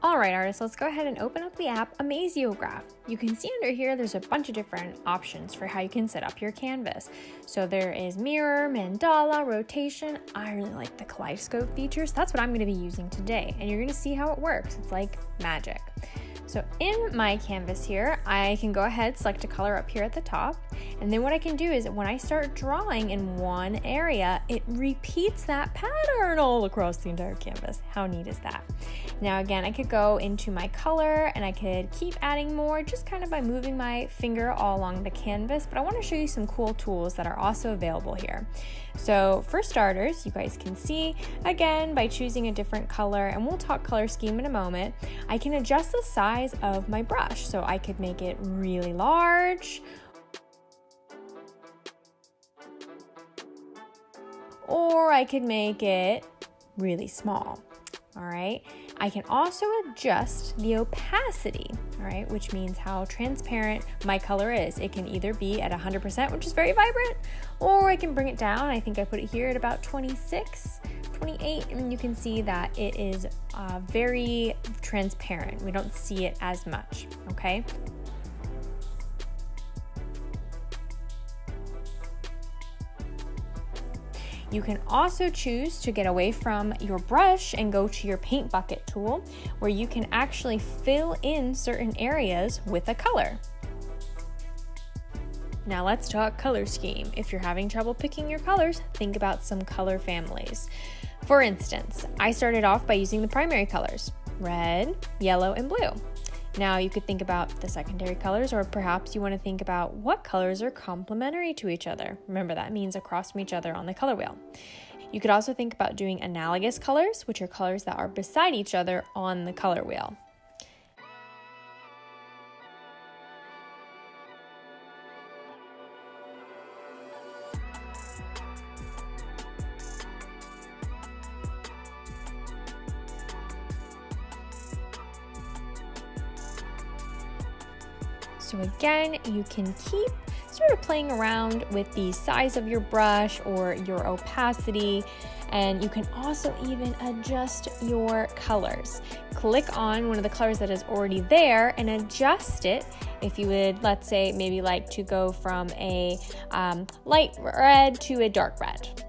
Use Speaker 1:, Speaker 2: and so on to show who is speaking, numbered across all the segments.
Speaker 1: All right, artists, let's go ahead and open up the app Amaziograph. You can see under here, there's a bunch of different options for how you can set up your canvas. So there is mirror, mandala, rotation. I really like the kaleidoscope features. That's what I'm gonna be using today. And you're gonna see how it works. It's like magic. So in my canvas here, I can go ahead, select a color up here at the top. And then what I can do is when I start drawing in one area, it repeats that pattern all across the entire canvas. How neat is that? Now again, I could go into my color and I could keep adding more just kind of by moving my finger all along the canvas, but I want to show you some cool tools that are also available here. So for starters, you guys can see, again, by choosing a different color, and we'll talk color scheme in a moment, I can adjust the size of my brush. So I could make it really large, or I could make it really small. All right. I can also adjust the opacity, all right, which means how transparent my color is. It can either be at 100%, which is very vibrant, or I can bring it down. I think I put it here at about 26, 28, and you can see that it is very transparent. We don't see it as much, okay? You can also choose to get away from your brush and go to your paint bucket tool, where you can actually fill in certain areas with a color. Now let's talk color scheme. If you're having trouble picking your colors, think about some color families. For instance, I started off by using the primary colors, red, yellow, and blue. Now you could think about the secondary colors, or perhaps you want to think about what colors are complementary to each other. Remember, that means across from each other on the color wheel. You could also think about doing analogous colors, which are colors that are beside each other on the color wheel. So again, you can keep sort of playing around with the size of your brush or your opacity, and you can also even adjust your colors. Click on one of the colors that is already there and adjust it. If you would, let's say, maybe like to go from a light red to a dark red.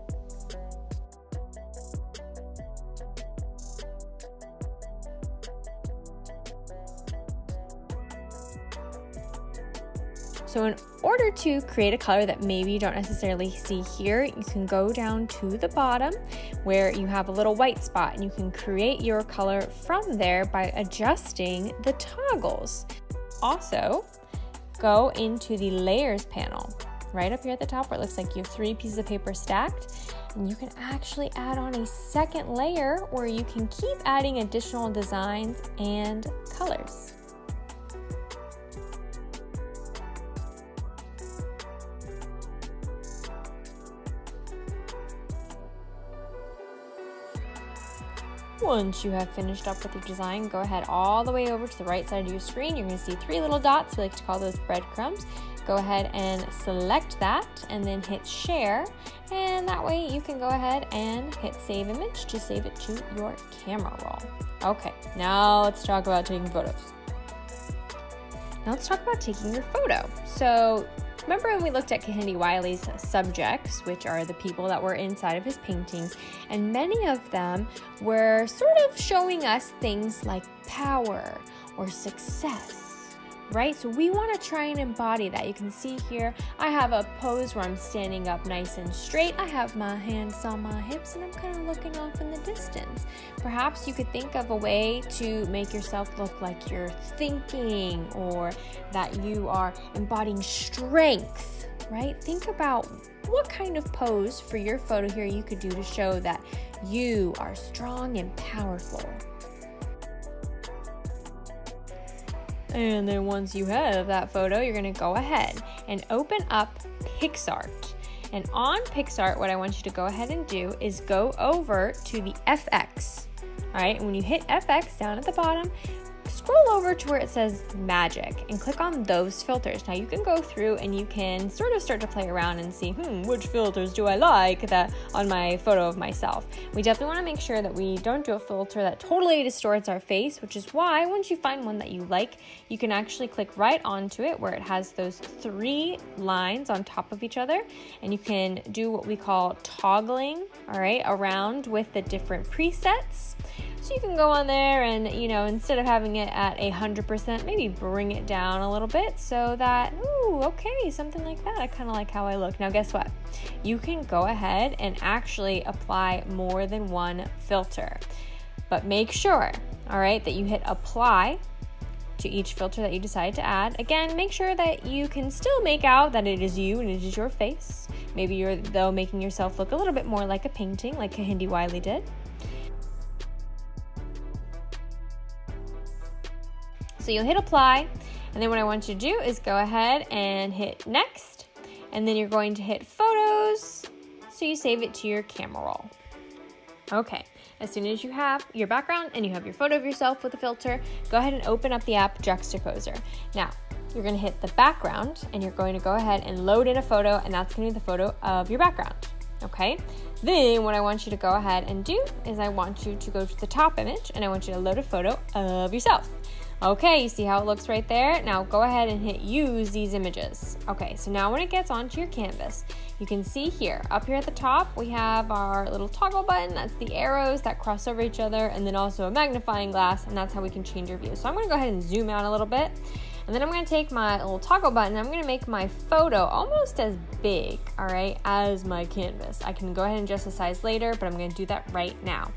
Speaker 1: So in order to create a color that maybe you don't necessarily see here, you can go down to the bottom where you have a little white spot, and you can create your color from there by adjusting the toggles. Also, go into the layers panel right up here at the top where it looks like you have 3 pieces of paper stacked, and you can actually add on a second layer where you can keep adding additional designs and colors. Once you have finished up with your design, go ahead all the way over to the right side of your screen. You're going to see 3 little dots. We like to call those breadcrumbs. Go ahead and select that and then hit share. And that way you can go ahead and hit save image to save it to your camera roll. Okay, now let's talk about taking photos. Now let's talk about taking your photo. So remember when we looked at Kehinde Wiley's subjects, which are the people that were inside of his paintings, and many of them were sort of showing us things like power or success, right? So we want to try and embody that. You can see here, I have a pose where I'm standing up nice and straight. I have my hands on my hips and I'm kind of looking off in the distance. Perhaps you could think of a way to make yourself look like you're thinking, or that you are embodying strength, right? Think about what kind of pose for your photo here you could do to show that you are strong and powerful. And then once you have that photo, you're going to go ahead and open up PixArt. And on PixArt, what I want you to go ahead and do is go over to the FX. All right, and when you hit FX down at the bottom, scroll over to where it says magic and click on those filters. Now you can go through and you can sort of start to play around and see, which filters do I like that on my photo of myself. We definitely want to make sure that we don't do a filter that totally distorts our face, which is why once you find one that you like, you can actually click right onto it where it has those 3 lines on top of each other, and you can do what we call toggling, all right, around with the different presets. So you can go on there and, instead of having it at 100%, maybe bring it down a little bit so that, okay, something like that. I kind of like how I look. Now, guess what? You can go ahead and actually apply more than one filter. But make sure, all right, that you hit apply to each filter that you decide to add. Again, make sure that you can still make out that it is you and it is your face. Maybe you're, though, making yourself look a little bit more like a painting, like Kehinde Wiley did. So you'll hit apply, and then what I want you to do is go ahead and hit next, and then you're going to hit photos, so you save it to your camera roll. Okay, as soon as you have your background and you have your photo of yourself with a filter, go ahead and open up the app Juxtaposer. Now, you're going to hit the background, and you're going to go ahead and load in a photo, and that's going to be the photo of your background. Okay, then what I want you to go ahead and do is I want you to go to the top image, and I want you to load a photo of yourself. Okay, you see how it looks right there? Now go ahead and hit use these images. Okay, so now when it gets onto your canvas, you can see here, up here at the top, we have our little toggle button. That's the arrows that cross over each other, and then also a magnifying glass, and that's how we can change our view. So I'm gonna go ahead and zoom out a little bit, and then I'm gonna take my little toggle button, and I'm gonna make my photo almost as big, all right, as my canvas. I can go ahead and adjust the size later, but I'm gonna do that right now.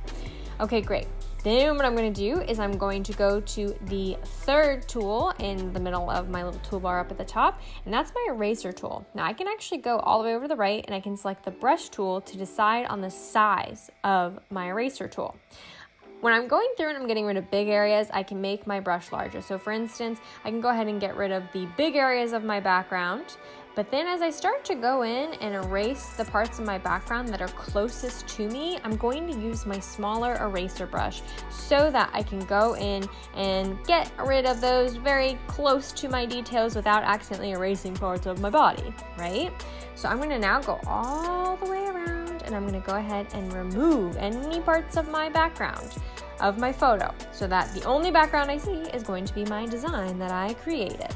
Speaker 1: Okay, great. Then what I'm going to do is I'm going to go to the 3rd tool in the middle of my little toolbar up at the top, and that's my eraser tool. Now I can actually go all the way over to the right, and I can select the brush tool to decide on the size of my eraser tool. When I'm going through and I'm getting rid of big areas, I can make my brush larger. So for instance, I can go ahead and get rid of the big areas of my background, but then as I start to go in and erase the parts of my background that are closest to me, I'm going to use my smaller eraser brush so that I can go in and get rid of those very close to my details without accidentally erasing parts of my body, right? So I'm gonna now go all the way around, and I'm gonna go ahead and remove any parts of my background of my photo so that the only background I see is going to be my design that I created.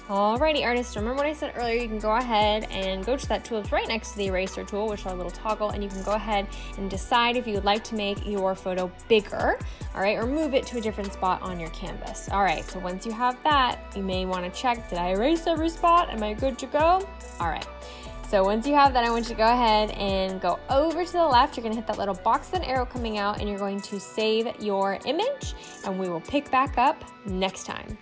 Speaker 1: Alrighty, artists, remember what I said earlier, you can go ahead and go to that tool that's right next to the eraser tool, which is our little toggle, and you can go ahead and decide if you would like to make your photo bigger, all right, or move it to a different spot on your canvas. All right, so once you have that, you may want to check, did I erase every spot? Am I good to go? All right. So once you have that, I want you to go ahead and go over to the left. You're going to hit that little box with an arrow coming out, and you're going to save your image, and we will pick back up next time.